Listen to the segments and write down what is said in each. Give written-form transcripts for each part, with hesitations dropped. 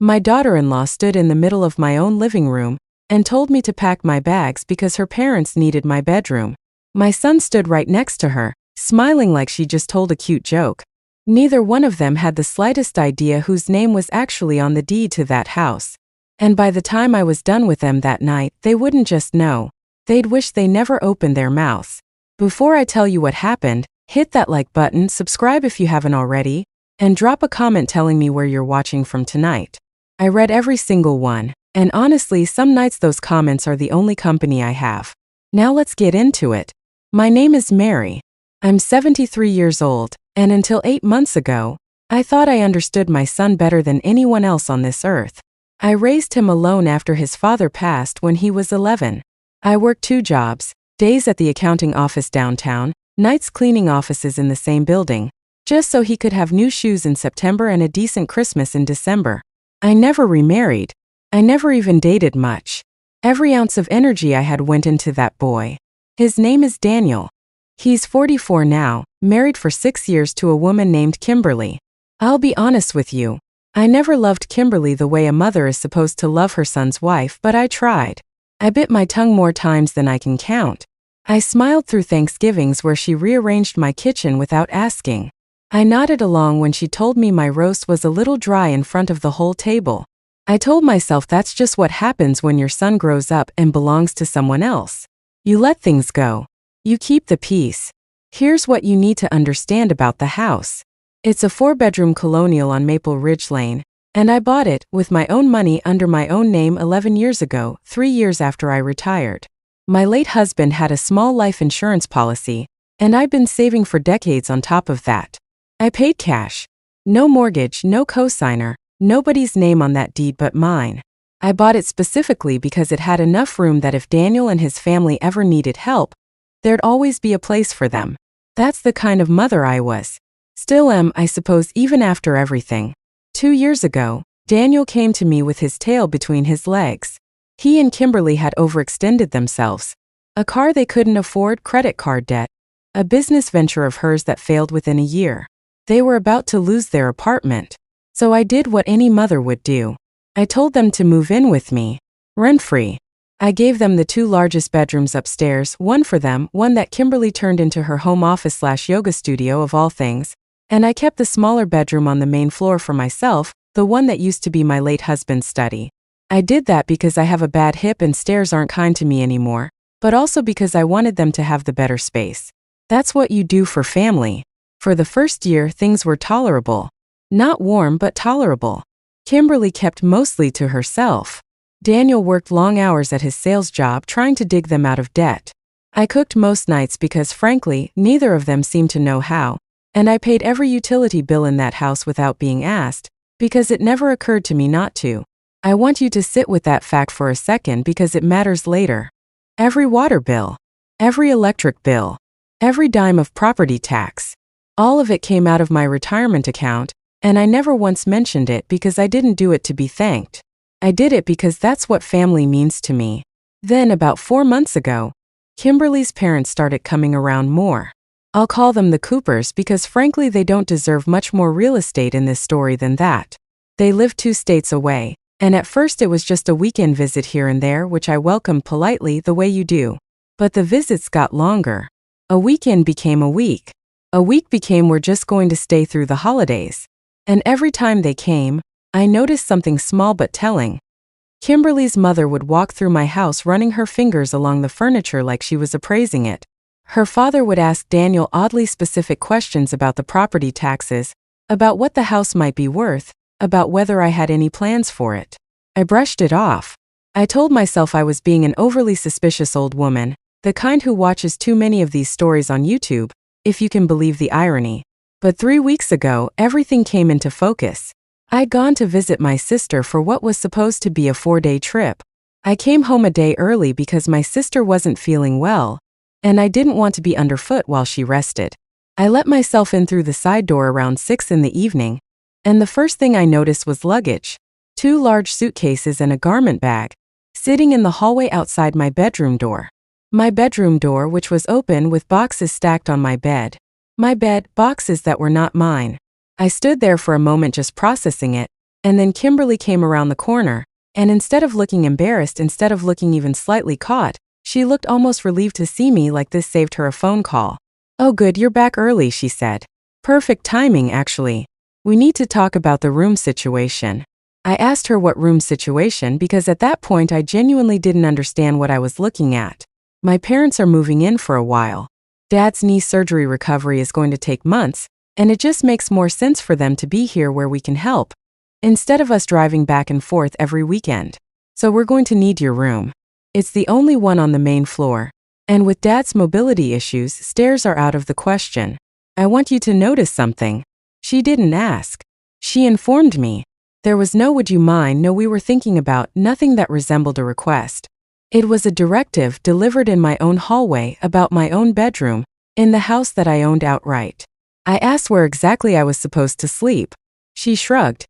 My daughter-in-law stood in the middle of my own living room and told me to pack my bags because her parents needed my bedroom. My son stood right next to her, smiling like she just told a cute joke. Neither one of them had the slightest idea whose name was actually on the deed to that house. And by the time I was done with them that night, they wouldn't just know. They'd wish they never opened their mouths. Before I tell you what happened, hit that like button, subscribe if you haven't already, and drop a comment telling me where you're watching from tonight. I read every single one, and honestly, some nights those comments are the only company I have. Now let's get into it. My name is Mary. I'm 73 years old, and until 8 months ago, I thought I understood my son better than anyone else on this earth. I raised him alone after his father passed when he was 11. I worked 2 jobs, days at the accounting office downtown, nights cleaning offices in the same building, just so he could have new shoes in September and a decent Christmas in December. I never remarried. I never even dated much. Every ounce of energy I had went into that boy. His name is Daniel. He's 44 now, married for 6 years to a woman named Kimberly. I'll be honest with you. I never loved Kimberly the way a mother is supposed to love her son's wife, but I tried. I bit my tongue more times than I can count. I smiled through Thanksgivings where she rearranged my kitchen without asking. I nodded along when she told me my roast was a little dry in front of the whole table. I told myself that's just what happens when your son grows up and belongs to someone else. You let things go. You keep the peace. Here's what you need to understand about the house. It's a 4-bedroom colonial on Maple Ridge Lane, and I bought it with my own money under my own name 11 years ago, 3 years after I retired. My late husband had a small life insurance policy, and I've been saving for decades on top of that. I paid cash. No mortgage, no cosigner, nobody's name on that deed but mine. I bought it specifically because it had enough room that if Daniel and his family ever needed help, there'd always be a place for them. That's the kind of mother I was. Still am, I suppose, even after everything. 2 years ago, Daniel came to me with his tail between his legs. He and Kimberly had overextended themselves. A car they couldn't afford, credit card debt, a business venture of hers that failed within a year. They were about to lose their apartment. So I did what any mother would do. I told them to move in with me, rent-free. I gave them the 2 largest bedrooms upstairs, one for them, one that Kimberly turned into her home office/yoga studio of all things, and I kept the smaller bedroom on the main floor for myself, the one that used to be my late husband's study. I did that because I have a bad hip and stairs aren't kind to me anymore, but also because I wanted them to have the better space. That's what you do for family. For the first year, things were tolerable. Not warm, but tolerable. Kimberly kept mostly to herself. Daniel worked long hours at his sales job trying to dig them out of debt. I cooked most nights because, frankly, neither of them seemed to know how, and I paid every utility bill in that house without being asked, because it never occurred to me not to. I want you to sit with that fact for a second because it matters later. Every water bill, every electric bill, every dime of property tax, all of it came out of my retirement account, and I never once mentioned it because I didn't do it to be thanked. I did it because that's what family means to me. Then, about 4 months ago, Kimberly's parents started coming around more. I'll call them the Coopers because frankly they don't deserve much more real estate in this story than that. They live 2 states away, and at first it was just a weekend visit here and there which I welcomed politely the way you do. But the visits got longer. A weekend became a week. A week became we're just going to stay through the holidays. And every time they came, I noticed something small but telling. Kimberly's mother would walk through my house running her fingers along the furniture like she was appraising it. Her father would ask Daniel oddly specific questions about the property taxes, about what the house might be worth, about whether I had any plans for it. I brushed it off. I told myself I was being an overly suspicious old woman, the kind who watches too many of these stories on YouTube, if you can believe the irony. But 3 weeks ago, everything came into focus. I'd gone to visit my sister for what was supposed to be a 4-day trip. I came home a day early because my sister wasn't feeling well, and I didn't want to be underfoot while she rested. I let myself in through the side door around 6 in the evening, and the first thing I noticed was luggage. 2 large suitcases and a garment bag, sitting in the hallway outside my bedroom door. My bedroom door, which was open with boxes stacked on my bed. My bed, boxes that were not mine. I stood there for a moment just processing it, And then Kimberly came around the corner, and instead of looking embarrassed, instead of looking even slightly caught, she looked almost relieved to see me, like this saved her a phone call. "Oh good, you're back early," she said. "Perfect timing, actually. We need to talk about the room situation." I asked her what room situation because at that point I genuinely didn't understand what I was looking at. My parents are moving in for a while. Dad's knee surgery recovery is going to take months, and it just makes more sense for them to be here where we can help, instead of us driving back and forth every weekend. So we're going to need your room. It's the only one on the main floor. And with Dad's mobility issues, stairs are out of the question. I want you to notice something. She didn't ask. She informed me. There was no "would you mind," no "we were thinking about," nothing that resembled a request. It was a directive delivered in my own hallway about my own bedroom, in the house that I owned outright. I asked where exactly I was supposed to sleep. She shrugged.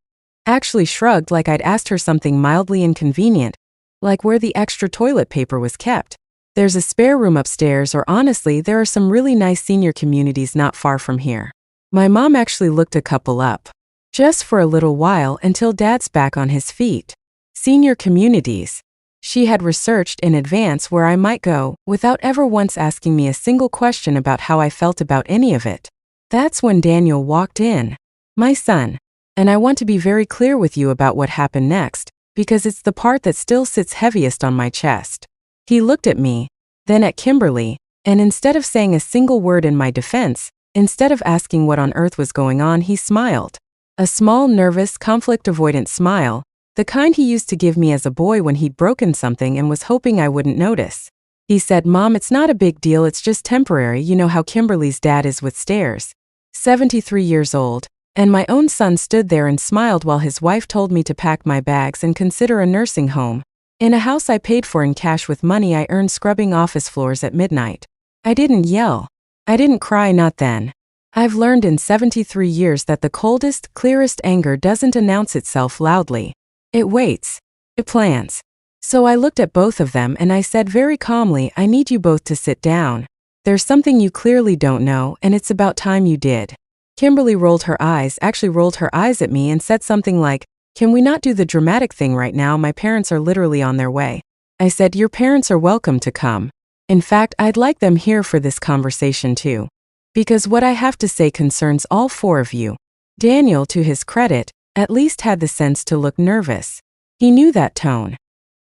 Actually shrugged like I'd asked her something mildly inconvenient, like where the extra toilet paper was kept. There's a spare room upstairs, or honestly, there are some really nice senior communities not far from here. My mom actually looked a couple up. Just for a little while until Dad's back on his feet. Senior communities. She had researched in advance where I might go, without ever once asking me a single question about how I felt about any of it. That's when Daniel walked in. My son. And I want to be very clear with you about what happened next, because it's the part that still sits heaviest on my chest. He looked at me, then at Kimberly, and instead of saying a single word in my defense, instead of asking what on earth was going on, he smiled. A small, nervous, conflict-avoidant smile, the kind he used to give me as a boy when he'd broken something and was hoping I wouldn't notice. He said, "Mom, it's not a big deal, it's just temporary, you know how Kimberly's dad is with stairs." 73 years old, and my own son stood there and smiled while his wife told me to pack my bags and consider a nursing home, in a house I paid for in cash with money I earned scrubbing office floors at midnight. I didn't yell. I didn't cry, not then. I've learned in 73 years that the coldest, clearest anger doesn't announce itself loudly. It waits. It plans. So I looked at both of them and I said very calmly, "I need you both to sit down. There's something you clearly don't know, and it's about time you did." Kimberly rolled her eyes at me and said something like, "Can we not do the dramatic thing right now? My parents are literally on their way." I said, "Your parents are welcome to come. In fact, I'd like them here for this conversation too. Because what I have to say concerns all four of you." Daniel, to his credit, at least had the sense to look nervous. He knew that tone.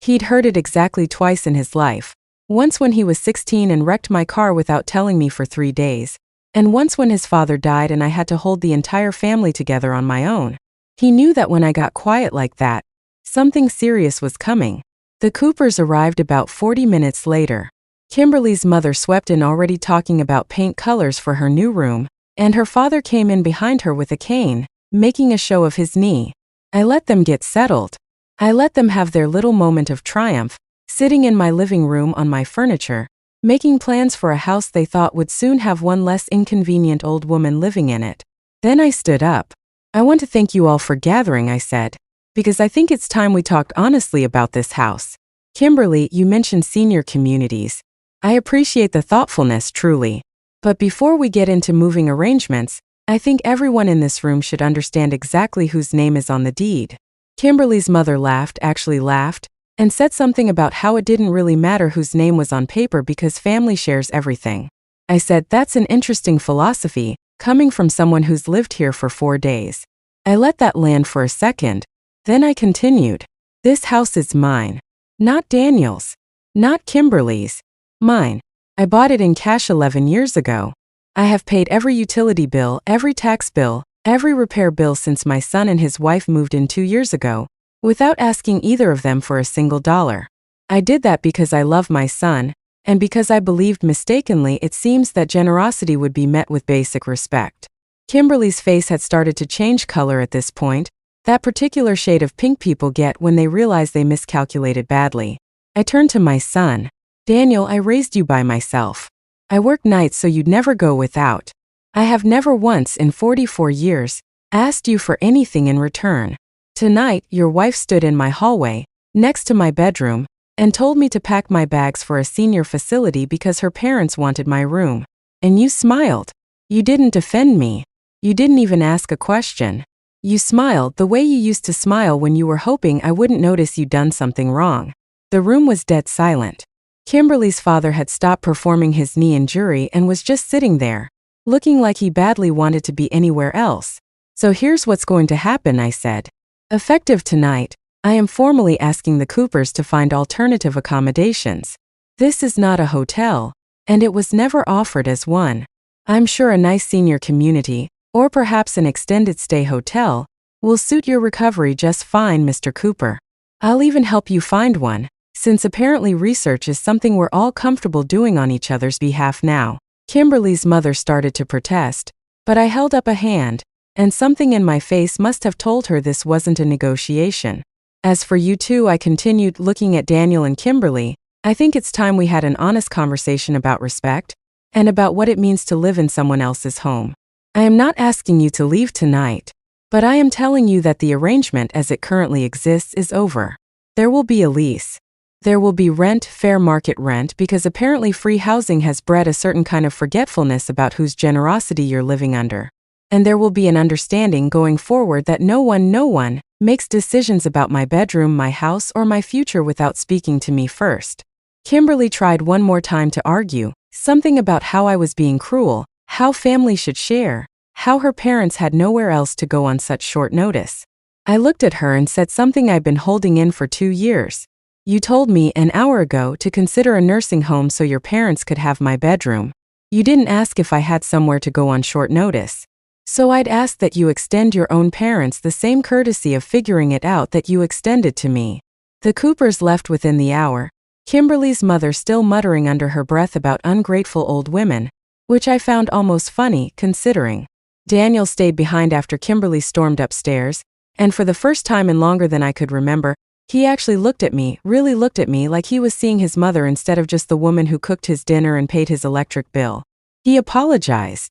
He'd heard it exactly twice in his life. Once when he was 16 and wrecked my car without telling me for 3 days. And once when his father died and I had to hold the entire family together on my own. He knew that when I got quiet like that, something serious was coming. The Coopers arrived about 40 minutes later. Kimberly's mother swept in already talking about paint colors for her new room, and her father came in behind her with a cane, making a show of his knee. I let them get settled. I let them have their little moment of triumph, sitting in my living room on my furniture, making plans for a house they thought would soon have one less inconvenient old woman living in it. Then I stood up. "I want to thank you all for gathering," I said, "because I think it's time we talked honestly about this house. Kimberly, you mentioned senior communities. I appreciate the thoughtfulness, truly. But before we get into moving arrangements, I think everyone in this room should understand exactly whose name is on the deed." Kimberly's mother actually laughed, and said something about how it didn't really matter whose name was on paper because family shares everything. I said, "That's an interesting philosophy, coming from someone who's lived here for 4 days." I let that land for a second, then I continued. "This house is mine. Not Daniel's. Not Kimberly's. Mine. I bought it in cash 11 years ago. I have paid every utility bill, every tax bill, every repair bill since my son and his wife moved in 2 years ago, without asking either of them for a single dollar. I did that because I love my son, and because I believed mistakenly it seems that generosity would be met with basic respect." Kimberly's face had started to change color at this point, that particular shade of pink people get when they realize they miscalculated badly. I turned to my son. "Daniel, I raised you by myself. I work nights so you'd never go without. I have never once in 44 years asked you for anything in return. Tonight, your wife stood in my hallway, next to my bedroom, and told me to pack my bags for a senior facility because her parents wanted my room. And you smiled. You didn't defend me. You didn't even ask a question. You smiled the way you used to smile when you were hoping I wouldn't notice you'd done something wrong. The room was dead silent. Kimberly's father had stopped performing his knee injury and was just sitting there, looking like he badly wanted to be anywhere else. So here's what's going to happen, I said. Effective tonight, I am formally asking the Coopers to find alternative accommodations. This is not a hotel, and it was never offered as one. I'm sure a nice senior community, or perhaps an extended stay hotel, will suit your recovery just fine, Mr. Cooper. I'll even help you find one, since apparently research is something we're all comfortable doing on each other's behalf now. Kimberly's mother started to protest, but I held up a hand, and something in my face must have told her this wasn't a negotiation. As for you two, I continued, looking at Daniel and Kimberly, I think it's time we had an honest conversation about respect, and about what it means to live in someone else's home. I am not asking you to leave tonight, but I am telling you that the arrangement as it currently exists is over. There will be a lease. There will be rent, fair market rent, because apparently free housing has bred a certain kind of forgetfulness about whose generosity you're living under. And there will be an understanding going forward that no one makes decisions about my bedroom, my house, or my future without speaking to me first. Kimberly tried one more time to argue, something about how I was being cruel, how family should share, how her parents had nowhere else to go on such short notice. I looked at her and said something I'd been holding in for 2 years. You told me an hour ago to consider a nursing home so your parents could have my bedroom. You didn't ask if I had somewhere to go on short notice. So I'd ask that you extend your own parents the same courtesy of figuring it out that you extended to me. The Coopers left within the hour, Kimberly's mother still muttering under her breath about ungrateful old women, which I found almost funny, considering. Daniel stayed behind after Kimberly stormed upstairs, and for the first time in longer than I could remember, he actually looked at me, really looked at me like he was seeing his mother instead of just the woman who cooked his dinner and paid his electric bill. He apologized.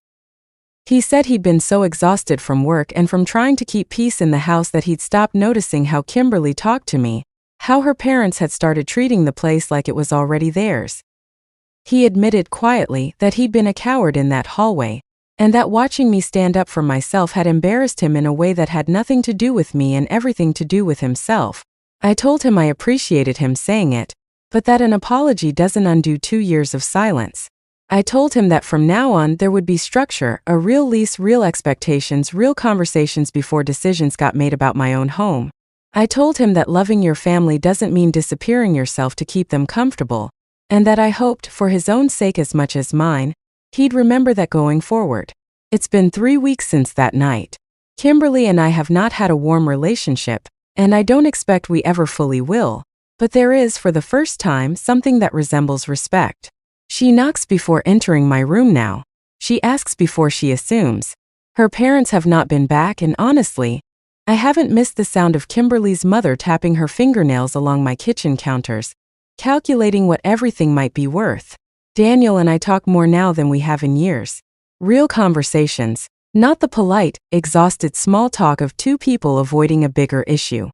He said he'd been so exhausted from work and from trying to keep peace in the house that he'd stopped noticing how Kimberly talked to me, how her parents had started treating the place like it was already theirs. He admitted quietly that he'd been a coward in that hallway, and that watching me stand up for myself had embarrassed him in a way that had nothing to do with me and everything to do with himself. I told him I appreciated him saying it, but that an apology doesn't undo 2 years of silence. I told him that from now on there would be structure, a real lease, real expectations, real conversations before decisions got made about my own home. I told him that loving your family doesn't mean disappearing yourself to keep them comfortable, and that I hoped, for his own sake as much as mine, he'd remember that going forward. It's been 3 weeks since that night. Kimberly and I have not had a warm relationship, and I don't expect we ever fully will, but there is, for the first time, something that resembles respect. She knocks before entering my room now. She asks before she assumes. Her parents have not been back, and honestly, I haven't missed the sound of Kimberly's mother tapping her fingernails along my kitchen counters, calculating what everything might be worth. Daniel and I talk more now than we have in years. Real conversations, not the polite, exhausted small talk of two people avoiding a bigger issue.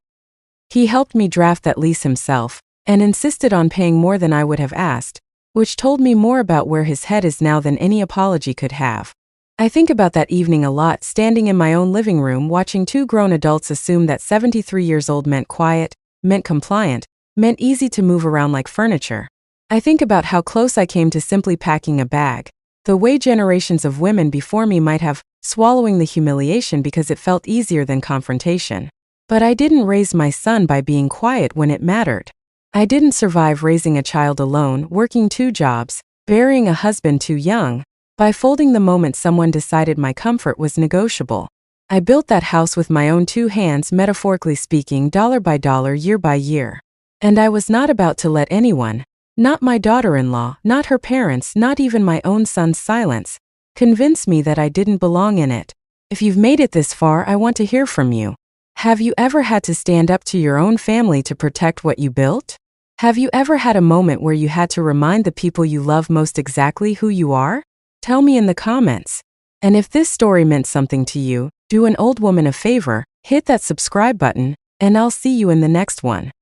He helped me draft that lease himself, and insisted on paying more than I would have asked, which told me more about where his head is now than any apology could have. I think about that evening a lot, standing in my own living room watching two grown adults assume that 73 years old meant quiet, meant compliant, meant easy to move around like furniture. I think about how close I came to simply packing a bag, the way generations of women before me might have, swallowing the humiliation because it felt easier than confrontation. But I didn't raise my son by being quiet when it mattered. I didn't survive raising a child alone, working 2 jobs, burying a husband too young, by folding the moment someone decided my comfort was negotiable. I built that house with my own 2 hands, metaphorically speaking, dollar by dollar, year by year. And I was not about to let anyone, not my daughter-in-law, not her parents, not even my own son's silence, convince me that I didn't belong in it. If you've made it this far, I want to hear from you. Have you ever had to stand up to your own family to protect what you built? Have you ever had a moment where you had to remind the people you love most exactly who you are? Tell me in the comments. And if this story meant something to you, do an old woman a favor, hit that subscribe button, and I'll see you in the next one.